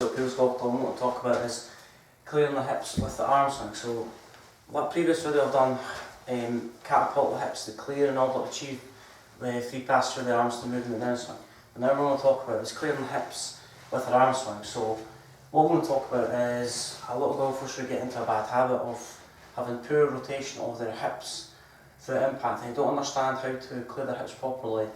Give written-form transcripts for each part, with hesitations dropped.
Previous golf club I want to talk about is clearing the hips with the arm swing. So, like previous video I've done catapult the hips to clear in order to achieve the free pass through the arms to move in the downswing. But now we're going to talk about is clearing the hips with the arm swing. So, what we're going to talk about is a lot of golfers who get into a bad habit of having poor rotation of their hips through impact. They don't understand how to clear their hips properly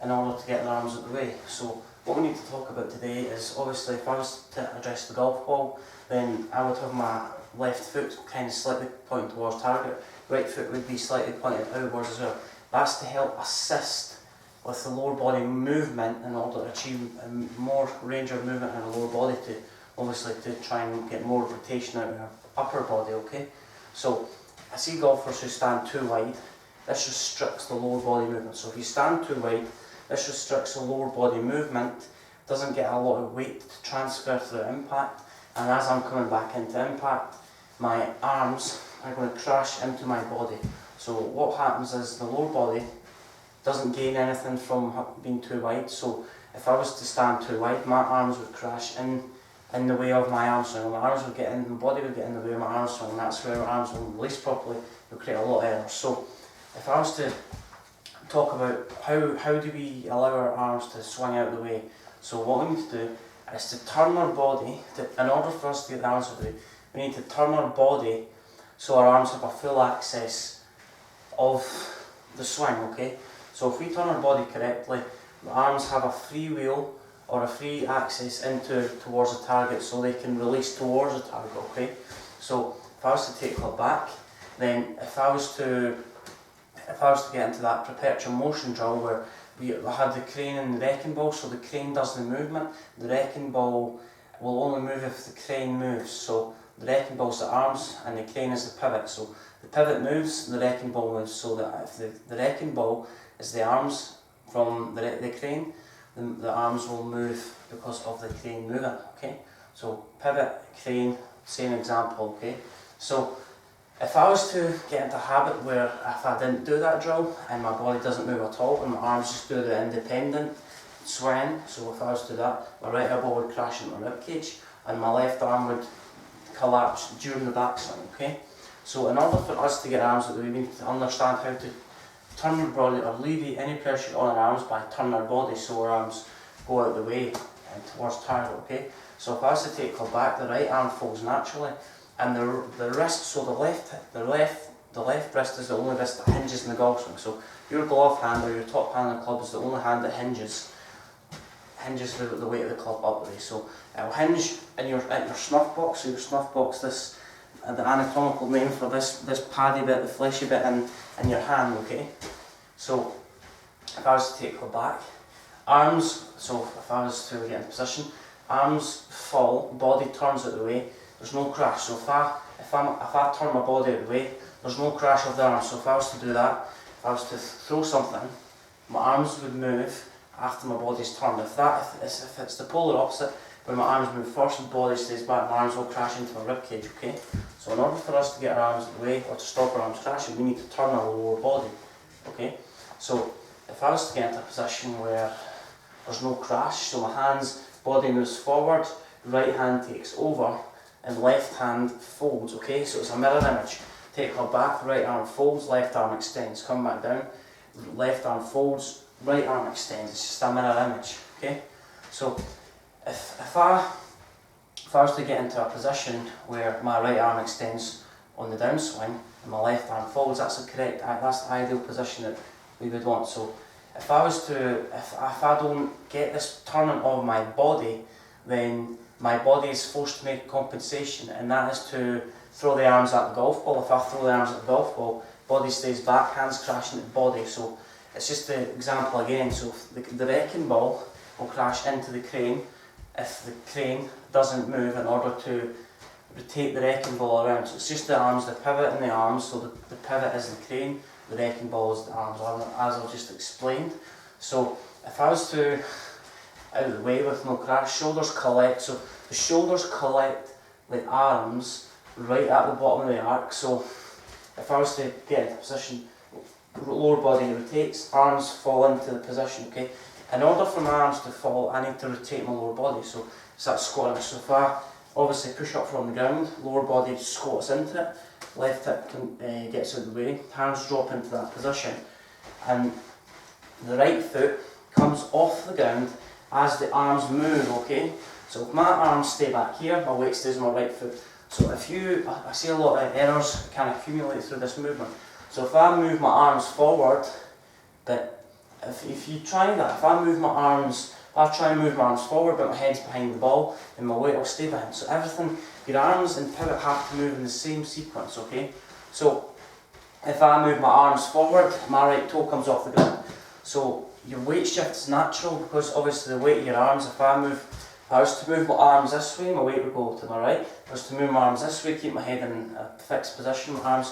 in order to get their arms out of the way. So what we need to talk about today is, obviously, if I was to address the golf ball, then I would have my left foot kind of slightly pointing towards target, right foot would be slightly pointed outwards as well. That's to help assist with the lower body movement in order to achieve more range of movement in the lower body, to obviously to try and get more rotation out in your upper body, okay? So I see golfers who stand too wide. This restricts the lower body movement. So if you stand too wide, this restricts the lower body movement, doesn't get a lot of weight to transfer through impact, and as I'm coming back into impact, my arms are going to crash into my body. So what happens is the lower body doesn't gain anything from being too wide. So if I was to stand too wide, my arms would crash in the way of my arm swing. My arms would get in, my body would get in the way of my arm swing, and that's where my arms will release properly. It'll create a lot of errors. So if I was to talk about how do we allow our arms to swing out of the way, so what we need to do is to turn our body, in order for us to get the arms out of the way, we need to turn our body so our arms have a full access of the swing, okay? So if we turn our body correctly, the arms have a free wheel or a free access towards the target, so they can release towards the target, okay? So if I was to take it back, then if I was to get into that perpetual motion drill where we have the crane and the wrecking ball, so the crane does the movement, the wrecking ball will only move if the crane moves. So the wrecking ball is the arms and the crane is the pivot. So the pivot moves, the wrecking ball moves. So that if the wrecking ball is the arms from the crane, then the arms will move because of the crane moving, okay? So pivot, crane, same example, okay? So if I was to get into a habit where if I didn't do that drill and my body doesn't move at all and my arms just do the independent swing, so if I was to do that, my right elbow would crash into my ribcage and my left arm would collapse during the backswing, okay? So in order for us to get arms out, we need to understand how to turn our body or alleviate any pressure on our arms by turning our body so our arms go out of the way and towards target, okay? So if I was to take it back, the right arm folds naturally, and the wrist, so the left wrist is the only wrist that hinges in the golf swing. So your glove hand or your top hand of the club is the only hand that hinges the weight of the club up the way. So it'll hinge in your snuff box. So your snuff box, this the anatomical name for this paddy bit, the fleshy bit in your hand, okay? So if I was to take it back, arms, so if I was to get in position, arms fall, body turns out of the way, there's no crash. So if I turn my body out of the way, there's no crash of the arms. So if I was to do that, if I was to throw something, my arms would move after my body's turned. If it's the polar opposite, where my arms move first and body stays back, my arms will crash into my ribcage, okay? So in order for us to get our arms out of the way or to stop our arms crashing, we need to turn our lower body, okay? So if I was to get into a position where there's no crash, so my hands, body moves forward, right hand takes over, and left hand folds, okay? So it's a mirror image. Take her back, right arm folds, left arm extends. Come back down, left arm folds, right arm extends. It's just a mirror image, okay? So if I was to get into a position where my right arm extends on the downswing and my left arm folds, that's the ideal position that we would want. So if I don't get this turning of my body, then my body is forced to make compensation, and that is to throw the arms at the golf ball. If I throw the arms at the golf ball, body stays back, hands crash into the body. So it's just an example again. So the wrecking ball will crash into the crane if the crane doesn't move in order to rotate the wrecking ball around. So it's just the arms, the pivot in the arms. So the pivot is the crane, the wrecking ball is the arms, as I've just explained. So if I was to out of the way with no crash, shoulders collect, so the shoulders collect the arms right at the bottom of the arc. So if I was to get into position, lower body rotates, arms fall into the position, okay? in order for my arms to fall, I need to rotate my lower body. So it's that squatting. So if I obviously push up from the ground, lower body squats into it, left hip gets out of the way, hands drop into that position, and the right foot comes off the ground as the arms move, okay? So if my arms stay back here, my weight stays on my right foot. So I see a lot of errors can accumulate through this movement. So if I move my arms forward, but if you try that, if I try and move my arms forward but my head's behind the ball, then my weight will stay behind. So everything, your arms and pivot have to move in the same sequence, okay? So if I move my arms forward, my right toe comes off the ground. So your weight shift is natural because obviously the weight of your arms, if I was to move my arms this way, my weight would go to my right. If I was to move my arms this way, keep my head in a fixed position, my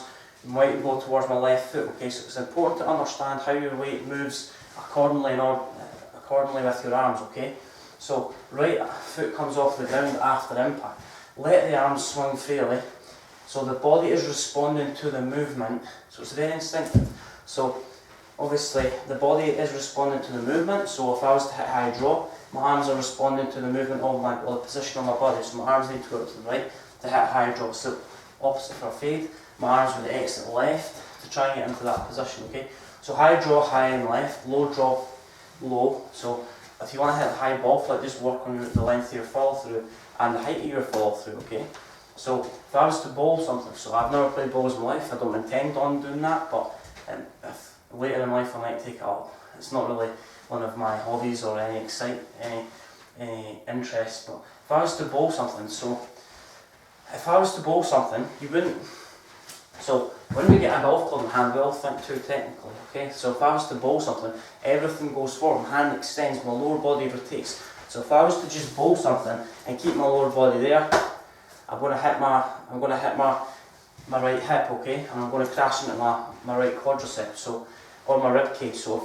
weight would go towards my left foot, okay? So it's important to understand how your weight moves accordingly with your arms, okay? So right foot comes off the ground after impact. Let the arms swing freely. So the body is responding to the movement. So it's very instinctive. So obviously the body is responding to the movement. So if I was to hit high draw, my arms are responding to the movement of the position of my body. So my arms need to go to the right to hit high draw. So opposite for a fade, my arms would exit left to try and get into that position, okay? So high draw, high and left, low draw, low. So if you want to hit a high ball flick, just work on the length of your follow through and the height of your follow through, okay? So if I was to bowl something, so I've never played bowls in my life, I don't intend on doing that, but if later in life I might take it up. It's not really one of my hobbies or any interest, but if I was to bowl something, you wouldn't. So when we get a golf club in hand, we all think too technically, okay? So if I was to bowl something, everything goes forward, my hand extends, my lower body rotates. So if I was to just bowl something and keep my lower body there, I'm going to hit my right hip, okay? And I'm going to crash into my right quadricep, or my rib cage. So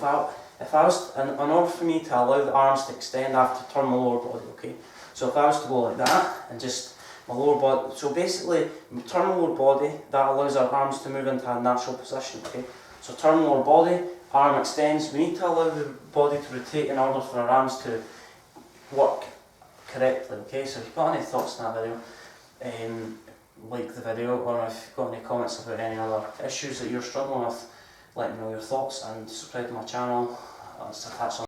if I was, in order for me to allow the arms to extend, I have to turn my lower body, okay? So if I was to go like that and just my lower body, so basically turn my lower body, that allows our arms to move into a natural position, okay? So turn lower body, arm extends. We need to allow the body to rotate in order for our arms to work correctly, okay? So if you've got any thoughts on that video, like the video, or if you've got any comments about any other issues that you're struggling with, let me know your thoughts and subscribe to my channel. Let's attach on